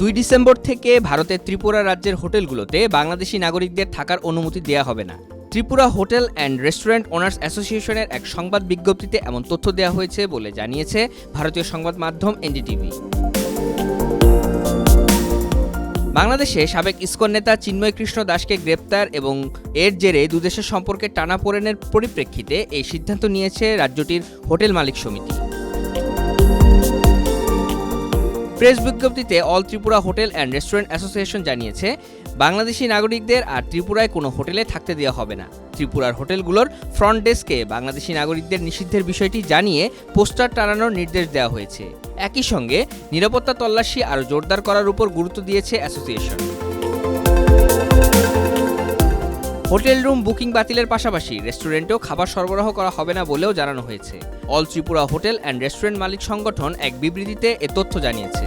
2 December থেকে ভারতের ত্রিপুরা রাজ্যের হোটেলগুলোতে বাংলাদেশি নাগরিকদের থাকার অনুমতি দেওয়া হবে না। Tripura hotel and restaurant owners অ্যাসোসিয়েশনের এক সংবাদ বিজ্ঞপ্তিতে এমন তথ্য দেওয়া হয়েছে বলে জানিয়েছে ভারতীয় সংবাদ মাধ্যম এনডিটিভি। বাংলাদেশে সাবেক ইসকন নেতা চিন্ময় কৃষ্ণ দাসকে গ্রেপ্তার এবং এর জেরে দুদেশের সম্পর্কে টানাপোড়েনের পরিপ্রেক্ষিতে এই সিদ্ধান্ত নিয়েছে রাজ্যটির হোটেল মালিক সমিতি। প্রেস বিজ্ঞপ্তিতে all Tripura hotel and restaurant association জানিয়েছে, বাংলাদেশি নাগরিকদের আর ত্রিপুরায় কোনো হোটেলে থাকতে দেওয়া হবে না। ত্রিপুরার হোটেলগুলোর ফ্রন্ট ডেস্কে বাংলাদেশি নাগরিকদের নিষিদ্ধের বিষয়টি জানিয়ে পোস্টার টানানোর নির্দেশ দেওয়া হয়েছে। একই সঙ্গে নিরাপত্তা তল্লাশি আরও জোরদার করার উপর গুরুত্ব দিয়েছে অ্যাসোসিয়েশন। হোটেল রুম বুকিং বাতিলের পাশাপাশি রেস্টুরেন্টেও খাবার সরবরাহ করা হবে না বলেও জানানো হয়েছে। All Tripura hotel and restaurant মালিক সংগঠন এক বিবৃতিতে এ তথ্য জানিয়েছে।